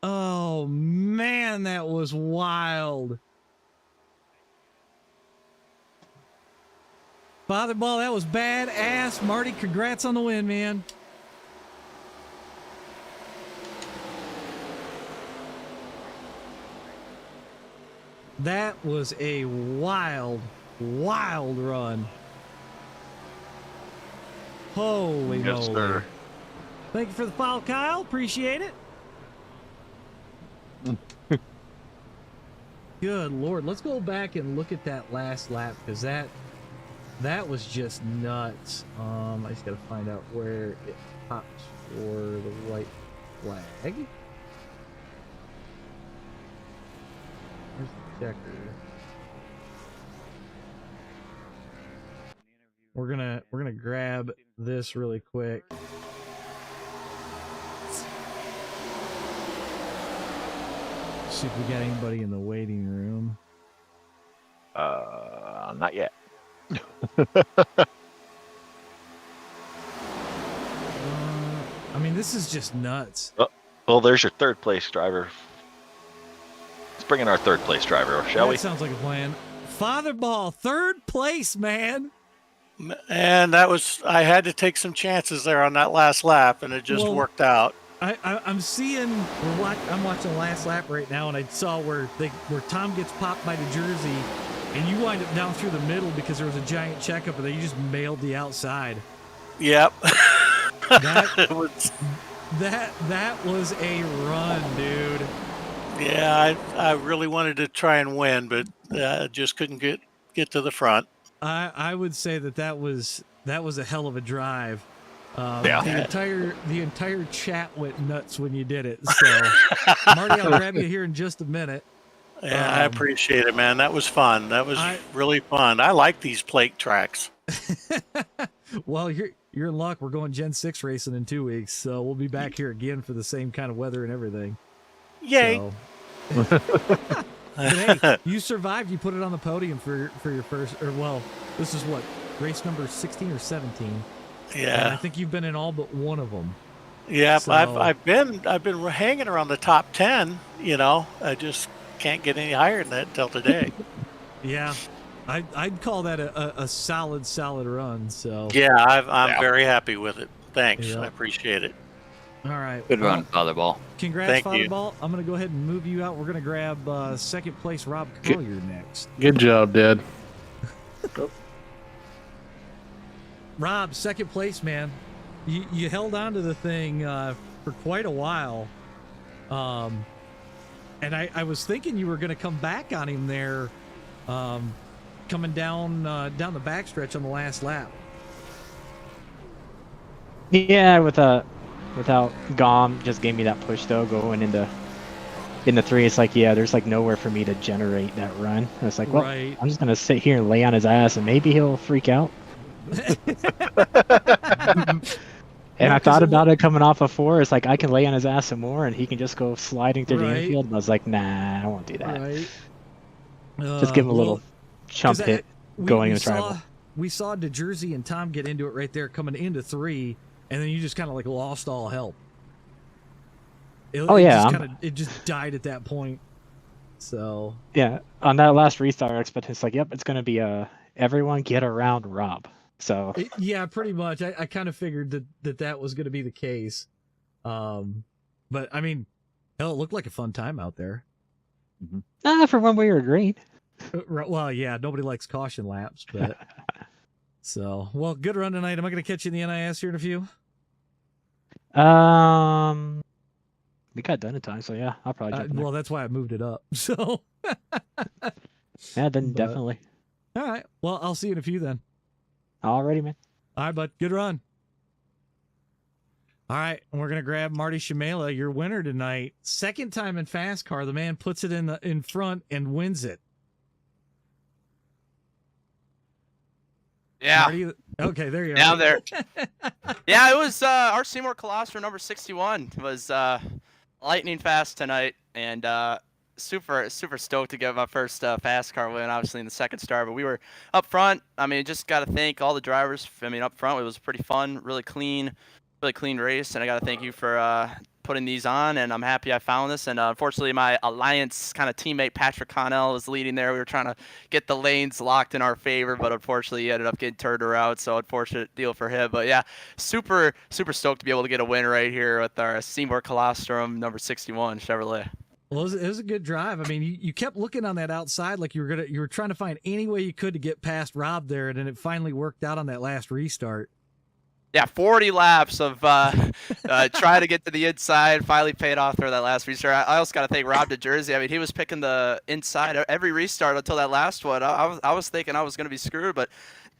Oh, man, that was wild. Father Ball, that was badass. Marty, congrats on the win, man. That was a wild, wild run. Holy Yes, moly. sir. Thank you for the follow, Kyle. Appreciate it. Good Lord. Let's go back and look at that last lap because that was just nuts. I just got to find out where it pops for the white flag. Where's the checker? We're gonna grab this really quick. See if we got anybody in the waiting room. Not yet. I mean, this is just nuts. Well, there's your third place driver. Let's bring in our third place driver, shall we? That sounds like a plan. Father Ball, third place, man. And that was, I had to take some chances there on that last lap, and it just worked out. I'm seeing, I'm watching the last lap right now, and I saw where Tom gets popped by the Jersey, and you wind up down through the middle because there was a giant checkup, and then you just mailed the outside. Yep. That was a run, dude. Yeah, I really wanted to try and win, but just couldn't get to the front. I would say that was a hell of a drive. Yeah. The entire chat went nuts when you did it. So, Marty, I'll grab you here in just a minute. Yeah, I appreciate it, man. That was fun. That was really fun. I like these plate tracks. Well, you're in luck. We're going Gen 6 racing in 2 weeks, so we'll be back here again for the same kind of weather and everything. Yay! So. But hey, you survived. You put it on the podium for your first, this is what, race number 16 or 17. Yeah, and I think you've been in all but one of them. Yeah, so, I've been hanging around the top 10. You know, I just can't get any higher than that until today. Yeah, I'd call that a solid run. So yeah, I'm very happy with it. Thanks, yeah. I appreciate it. All right, good run, Father Ball. Congrats, Father Ball. I'm gonna go ahead and move you out. We're gonna grab second place Rob Collier next. Good job, Dad. Rob, second place, man. You held on to the thing for quite a while. And I was thinking you were going to come back on him there, coming down the backstretch on the last lap. Yeah, with without GOM. Just gave me that push though going into in the 3. It's like, yeah, there's like nowhere for me to generate that run. I was like, well, Right. I'm just gonna sit here and lay on his ass, and maybe he'll freak out. And Yeah, I 'cause thought it about it coming off of 4. It's like I can lay on his ass some more, and he can just go sliding through the Right. infield. And I was like, nah, I won't do that. Right. Just give him a little Well, chump 'cause hit we going in the saw, tribal. We saw DeJersey and Tom get into it right there coming into 3, and then you just kind of like lost all help. Oh, yeah, It just died at that point. So Yeah, on that last restart, I expect it's like, yep, it's gonna be everyone get around Rob. So yeah, pretty much. I kind of figured that was going to be the case. But I mean, hell, it looked like a fun time out there. for when we were green. Well, yeah, nobody likes caution laps, but so well, good run tonight. Am I going to catch you in the NIS here in a few? We got done in time, so yeah, I'll probably jump in there. Well, that's why I moved it up. So Yeah, then but- definitely. all right. Well, I'll see you in a few then. Alrighty, man. All right, bud. Good run. All right, and we're gonna grab Marty Shamela, your winner tonight. Second time in FASCAR, the man puts it in front and wins it. Yeah. Marty, okay, there you are. Yeah, I'm there. Yeah, it was our Seymour Colostrum number 61. It was lightning fast tonight, and super stoked to get my first FASCAR win, obviously in the second start. But we were up front. I mean, just got to thank all the drivers. I mean, up front it was pretty fun, really clean race, and I got to thank you for putting these on, and I'm happy I found this. And unfortunately, my Alliance kind of teammate Patrick Connell was leading there. We were trying to get the lanes locked in our favor, but unfortunately, he ended up getting turned around. So unfortunate deal for him. But yeah, super stoked to be able to get a win right here with our Seymour Colostrum number 61 Chevrolet. Well, it was a good drive. I mean, you kept looking on that outside like you were trying to find any way you could to get past Rob there, and then it finally worked out on that last restart. Yeah, 40 laps of trying to get to the inside. Finally paid off for that last restart. I also got to thank Rob DeJersey. I mean, he was picking the inside every restart until that last one. I was thinking I was going to be screwed, but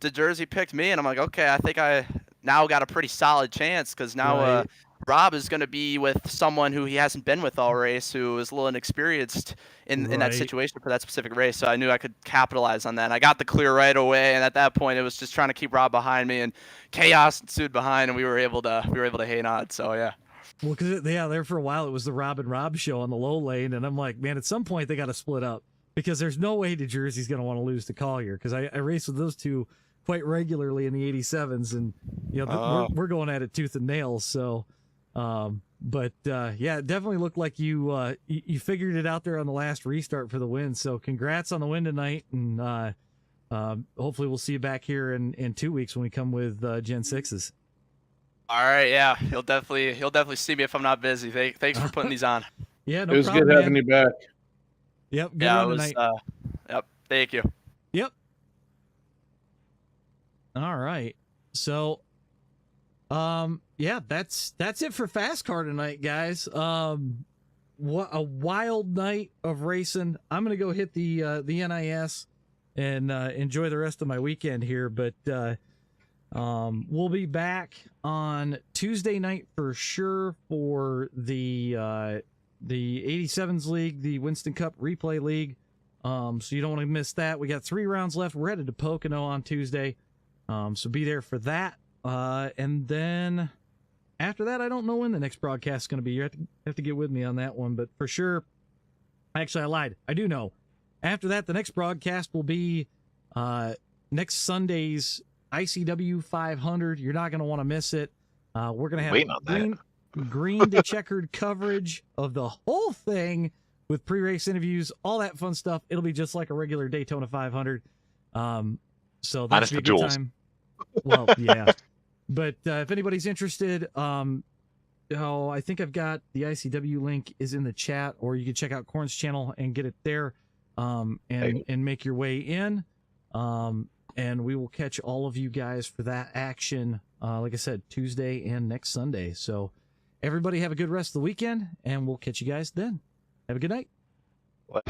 DeJersey picked me, and I'm like, okay, I think I now got a pretty solid chance because now Right. Rob is going to be with someone who he hasn't been with all race, who is a little inexperienced in that Right. situation for that specific race. So I knew I could capitalize on that. And I got the clear right away, and at that point, it was just trying to keep Rob behind me, and chaos ensued behind, and we were able to hang on. So yeah. Well, because there for a while it was the Rob and Rob show on the low lane, and I'm like, man, at some point they got to split up because there's no way DeJersey's going to want to lose to Collier because I race with those two quite regularly in the 87s, and we're going at it tooth and nail. So. Yeah, it definitely looked like you figured it out there on the last restart for the win. So congrats on the win tonight, and hopefully we'll see you back here in 2 weeks when we come with Gen 6s. All right, yeah, he'll definitely see me if I'm not busy. Thanks for putting these on. Yeah, no It was problem, good having man. you back. Yep, good Yeah, run it was. tonight. Yep, thank you. Yep. All right. So, yeah, that's it for FASCAR tonight, guys. What a wild night of racing. I'm gonna go hit the NIS and enjoy the rest of my weekend here, but we'll be back on Tuesday night for sure for the 87s League, the Winston Cup Replay League. So you don't want to miss that. We got 3 rounds left. We're headed to Pocono on Tuesday. So be there for that. And then after that, I don't know when the next broadcast is going to be. You have to get with me on that one, but for sure. Actually, I lied. I do know. After that, the next broadcast will be next Sunday's ICW 500. You're not going to want to miss it. We're going to have Waiting on green to checkered coverage of the whole thing with pre-race interviews, all that fun stuff. It'll be just like a regular Daytona 500. So that's Minus be a the good jewels. time. Well, yeah. But if anybody's interested, I think I've got the ICW link is in the chat, or you can check out Corn's channel and get it there, and make your way in. And we will catch all of you guys for that action. Like I said, Tuesday and next Sunday. So everybody have a good rest of the weekend, and we'll catch you guys then. Have a good night. What?